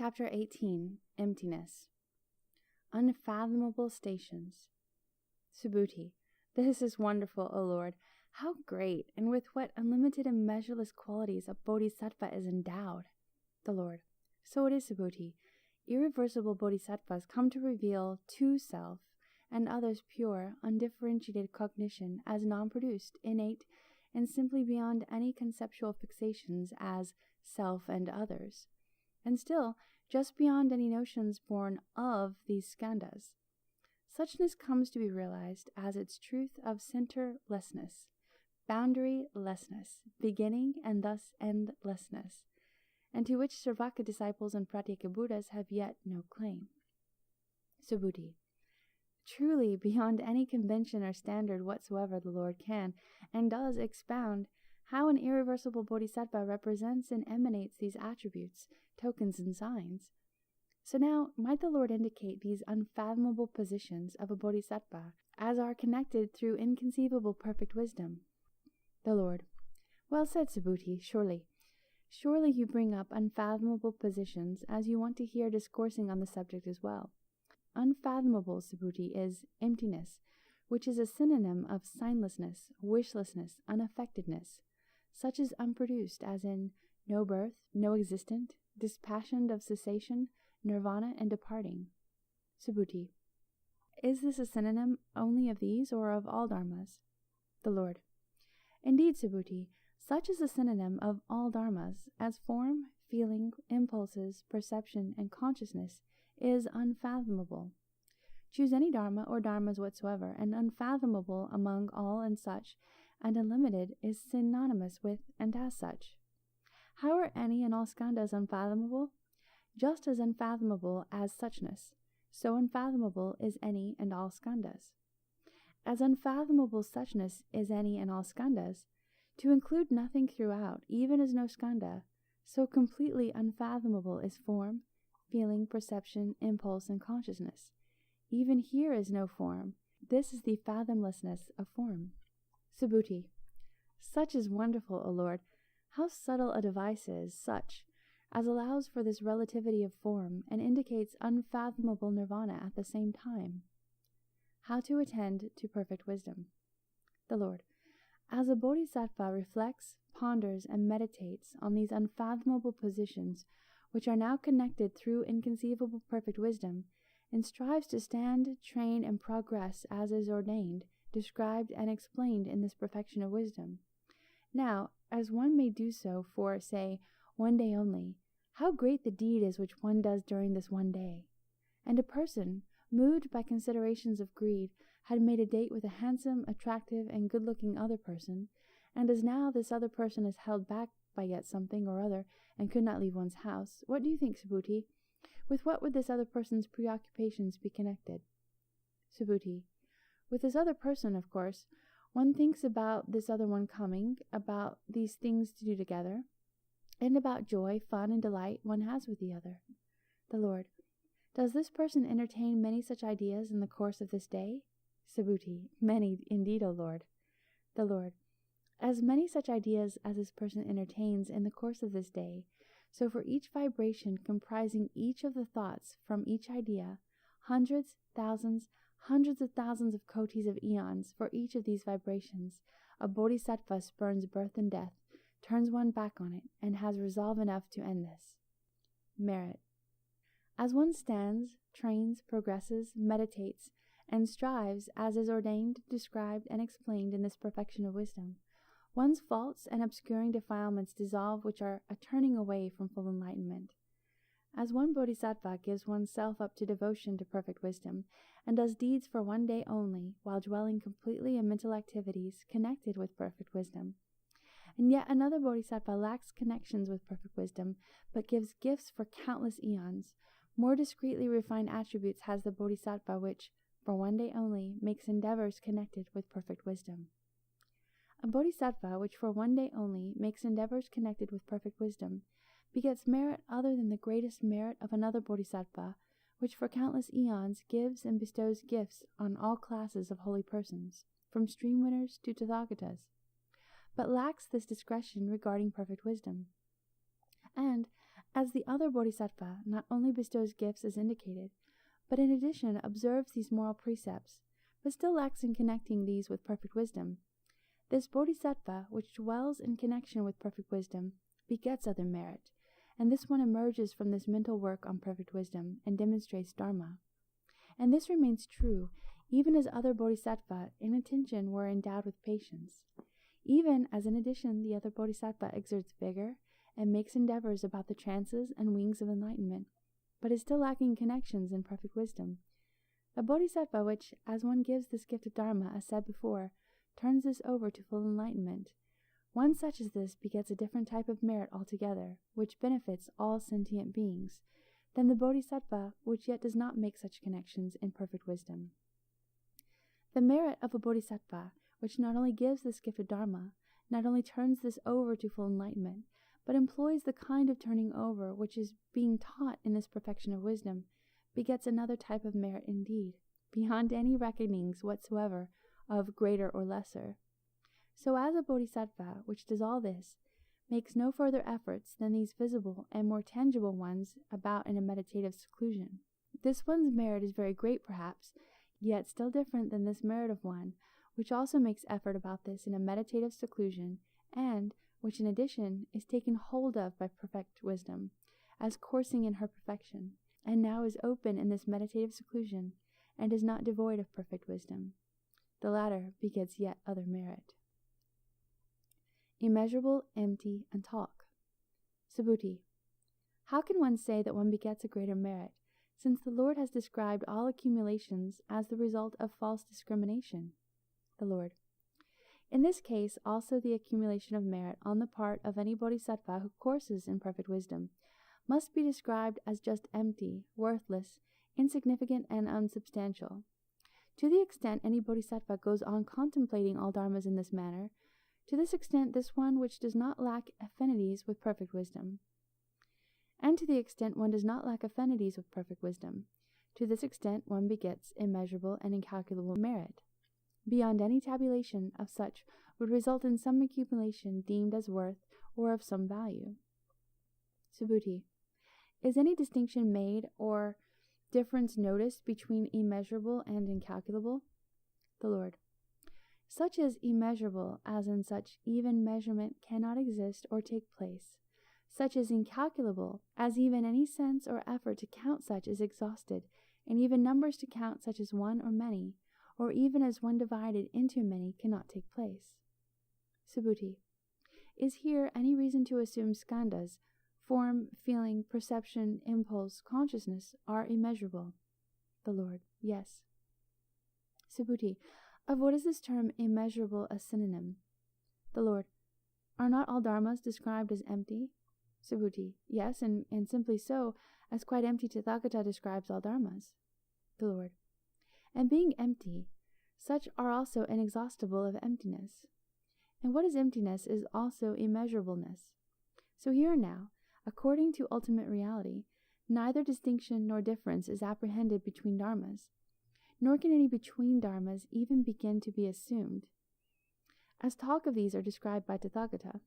Chapter 18, Emptiness. Unfathomable Stations. Subhuti. This is wonderful, O Lord. How great, and with what unlimited and measureless qualities a bodhisattva is endowed. The Lord. So it is, Subhuti. Irreversible bodhisattvas come to reveal to self and others pure, undifferentiated cognition as non-produced, innate, and simply beyond any conceptual fixations as self and others, and still just beyond any notions born of these skandhas. Suchness comes to be realized as its truth of centerlessness, boundarylessness, beginning and thus endlessness, and to which Sarvaka disciples and Pratyeka Buddhas have yet no claim. Subhuti. Truly, beyond any convention or standard whatsoever, the Lord can and does expound how an irreversible bodhisattva represents and emanates these attributes, tokens, and signs. So now, might the Lord indicate these unfathomable positions of a bodhisattva as are connected through inconceivable perfect wisdom? The Lord. Well said, Subhuti, surely. Surely you bring up unfathomable positions as you want to hear discoursing on the subject as well. Unfathomable, Subhuti, is emptiness, which is a synonym of signlessness, wishlessness, unaffectedness. Such is unproduced, as in no birth, no existent, dispassioned of cessation, nirvana, and departing. Subhuti. Is this a synonym only of these or of all dharmas? The Lord. Indeed, Subhuti, such is a synonym of all dharmas, as form, feeling, impulses, perception, and consciousness is unfathomable. Choose any dharma or dharmas whatsoever, and unfathomable among all and such, and unlimited is synonymous with and as such. How are any and all skandhas unfathomable? Just as unfathomable as suchness, so unfathomable is any and all skandhas. As unfathomable suchness is any and all skandhas, to include nothing throughout, even as no skandha, so completely unfathomable is form, feeling, perception, impulse, and consciousness. Even here is no form. This is the fathomlessness of form. Subhuti. Such is wonderful, O Lord. How subtle a device is such, as allows for this relativity of form, and indicates unfathomable nirvana at the same time. How to attend to perfect wisdom. The Lord. As a bodhisattva reflects, ponders, and meditates on these unfathomable positions, which are now connected through inconceivable perfect wisdom, and strives to stand, train, and progress as is ordained, described, and explained in this perfection of wisdom. Now, as one may do so for, say, one day only, how great the deed is which one does during this one day! And a person, moved by considerations of greed, had made a date with a handsome, attractive, and good-looking other person, and as now this other person is held back by yet something or other, and could not leave one's house, what do you think, Subhuti? With what would this other person's preoccupations be connected? Subhuti. With this other person, of course, one thinks about this other one coming, about these things to do together, and about joy, fun, and delight one has with the other. The Lord. Does this person entertain many such ideas in the course of this day? Subhuti. Many indeed, O Lord. The Lord. As many such ideas as this person entertains in the course of this day, so for each vibration comprising each of the thoughts from each idea, hundreds of thousands of kotis of eons for each of these vibrations, a bodhisattva spurns birth and death, turns one back on it, and has resolve enough to end this. Merit. As one stands, trains, progresses, meditates, and strives as is ordained, described, and explained in this perfection of wisdom, one's faults and obscuring defilements dissolve, which are a turning away from full enlightenment. As one bodhisattva gives oneself up to devotion to perfect wisdom, and does deeds for one day only, while dwelling completely in mental activities connected with perfect wisdom. And yet another bodhisattva lacks connections with perfect wisdom, but gives gifts for countless eons. More discreetly refined attributes has the bodhisattva which, for one day only, makes endeavors connected with perfect wisdom. A bodhisattva which for one day only makes endeavors connected with perfect wisdom begets merit other than the greatest merit of another bodhisattva, which for countless eons gives and bestows gifts on all classes of holy persons, from stream winners to Tathagatas, but lacks this discretion regarding perfect wisdom. And, as the other bodhisattva not only bestows gifts as indicated, but in addition observes these moral precepts, but still lacks in connecting these with perfect wisdom. This bodhisattva, which dwells in connection with perfect wisdom, begets other merit, and this one emerges from this mental work on perfect wisdom and demonstrates Dharma. And this remains true, even as other bodhisattva in attention were endowed with patience, even as in addition the other bodhisattva exerts vigor and makes endeavors about the trances and wings of enlightenment, but is still lacking connections in perfect wisdom. A bodhisattva which, as one gives this gift of Dharma, as said before, turns this over to full enlightenment, one such as this begets a different type of merit altogether, which benefits all sentient beings, than the bodhisattva which yet does not make such connections in perfect wisdom. The merit of a bodhisattva which not only gives this gift of Dharma, not only turns this over to full enlightenment, but employs the kind of turning over which is being taught in this perfection of wisdom, begets another type of merit indeed, beyond any reckonings whatsoever of greater or lesser. So as a bodhisattva which does all this, makes no further efforts than these visible and more tangible ones about in a meditative seclusion, this one's merit is very great perhaps, yet still different than this merit of one which also makes effort about this in a meditative seclusion, and which in addition is taken hold of by perfect wisdom, as coursing in her perfection, and now is open in this meditative seclusion, and is not devoid of perfect wisdom. The latter begets yet other merit. Immeasurable, empty, and talk. Subhuti. How can one say that one begets a greater merit, since the Lord has described all accumulations as the result of false discrimination? The Lord. In this case also the accumulation of merit on the part of any bodhisattva who courses in perfect wisdom must be described as just empty, worthless, insignificant, and unsubstantial. To the extent any bodhisattva goes on contemplating all dharmas in this manner, to this extent this one which does not lack affinities with perfect wisdom. And to the extent one does not lack affinities with perfect wisdom, to this extent one begets immeasurable and incalculable merit. Beyond any tabulation of such would result in some accumulation deemed as worth or of some value. Subhuti. Is any distinction made or difference noticed between immeasurable and incalculable? The Lord. Such is immeasurable, as in such even measurement cannot exist or take place. Such is incalculable, as even any sense or effort to count such is exhausted, and even numbers to count such as one or many, or even as one divided into many cannot take place. Subhuti. Is here any reason to assume skandhas, form, feeling, perception, impulse, consciousness, are immeasurable? The Lord. Yes. Subhuti. Of what is this term immeasurable a synonym? The Lord. Are not all dharmas described as empty? Subhuti. Yes, and simply so, as quite empty Tathagata describes all dharmas. The Lord. And being empty, such are also inexhaustible of emptiness. And what is emptiness is also immeasurableness. So here and now, according to ultimate reality, neither distinction nor difference is apprehended between dharmas, nor can any between dharmas even begin to be assumed. As talk of these are described by Tathagata,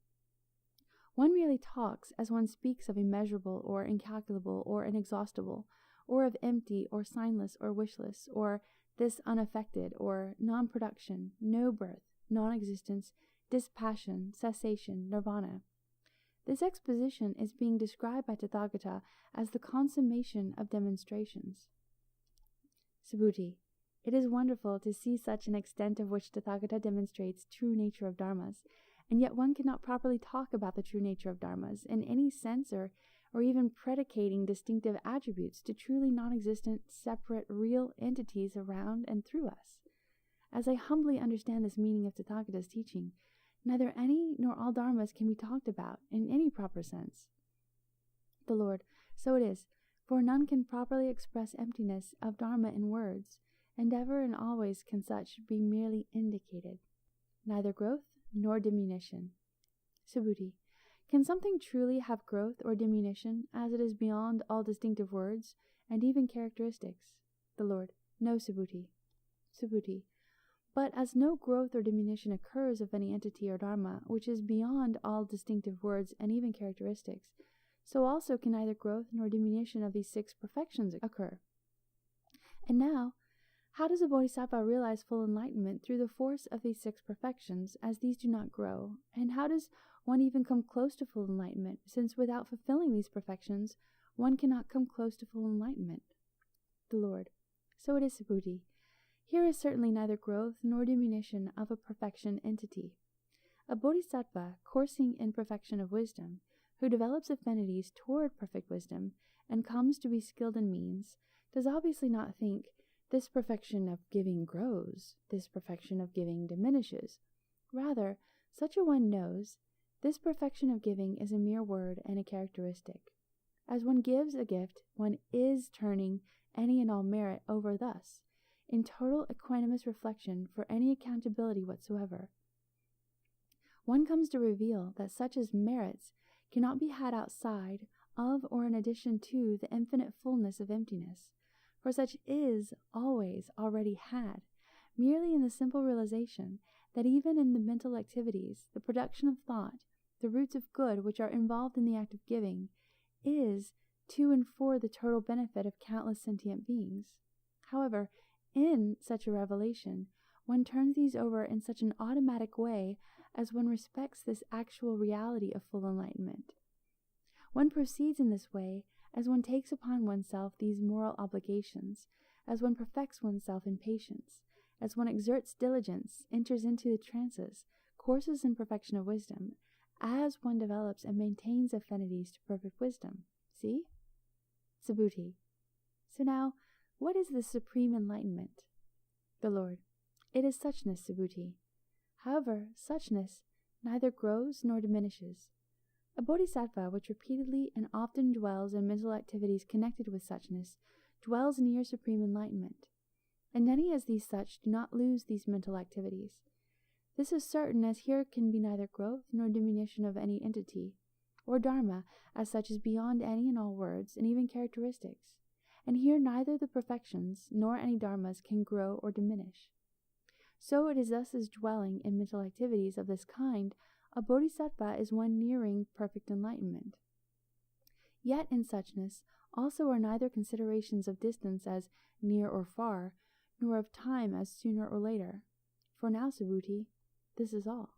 one merely talks as one speaks of immeasurable or incalculable or inexhaustible, or of empty or signless or wishless, or this unaffected, or non-production, no birth, non-existence, dispassion, cessation, nirvana. This exposition is being described by Tathagata as the consummation of demonstrations. Subhuti. It is wonderful to see such an extent of which Tathagata demonstrates true nature of dharmas, and yet one cannot properly talk about the true nature of dharmas in any sense or even predicating distinctive attributes to truly non-existent, separate, real entities around and through us. As I humbly understand this meaning of Tathagata's teaching, neither any nor all dharmas can be talked about in any proper sense. The Lord. So it is, for none can properly express emptiness of dharma in words, and ever and always can such be merely indicated, neither growth nor diminution. Subhuti. Can something truly have growth or diminution, as it is beyond all distinctive words, and even characteristics? The Lord. No, Subhuti. Subhuti. But as no growth or diminution occurs of any entity or dharma, which is beyond all distinctive words and even characteristics, so also can neither growth nor diminution of these 6 perfections occur. And now, how does a bodhisattva realize full enlightenment through the force of these 6 perfections, as these do not grow? And how does one even come close to full enlightenment, since without fulfilling these perfections, one cannot come close to full enlightenment? The Lord. So it is, Subhuti. Here is certainly neither growth nor diminution of a perfection entity. A bodhisattva coursing in perfection of wisdom, who develops affinities toward perfect wisdom and comes to be skilled in means, does obviously not think, this perfection of giving grows, this perfection of giving diminishes. Rather, such a one knows, this perfection of giving is a mere word and a characteristic. As one gives a gift, one is turning any and all merit over thus, in total equanimous reflection for any accountability whatsoever. One comes to reveal that such as merits cannot be had outside of or in addition to the infinite fullness of emptiness, for such is always already had, merely in the simple realization that even in the mental activities, the production of thought, the roots of good which are involved in the act of giving, is to and for the total benefit of countless sentient beings. However, in such a revelation, one turns these over in such an automatic way as one respects this actual reality of full enlightenment. One proceeds in this way as one takes upon oneself these moral obligations, as one perfects oneself in patience, as one exerts diligence, enters into the trances, courses in perfection of wisdom, as one develops and maintains affinities to perfect wisdom. See? Subhuti. So now, what is this supreme enlightenment? The Lord. It is suchness, Subhuti. However, suchness neither grows nor diminishes. A bodhisattva which repeatedly and often dwells in mental activities connected with suchness dwells near supreme enlightenment. And any as these such do not lose these mental activities. This is certain, as here can be neither growth nor diminution of any entity, or dharma as such is beyond any and all words and even characteristics, and here neither the perfections nor any dharmas can grow or diminish. So it is thus as dwelling in mental activities of this kind, a bodhisattva is one nearing perfect enlightenment. Yet in suchness also are neither considerations of distance as near or far, nor of time as sooner or later. For now, Subhuti, this is all.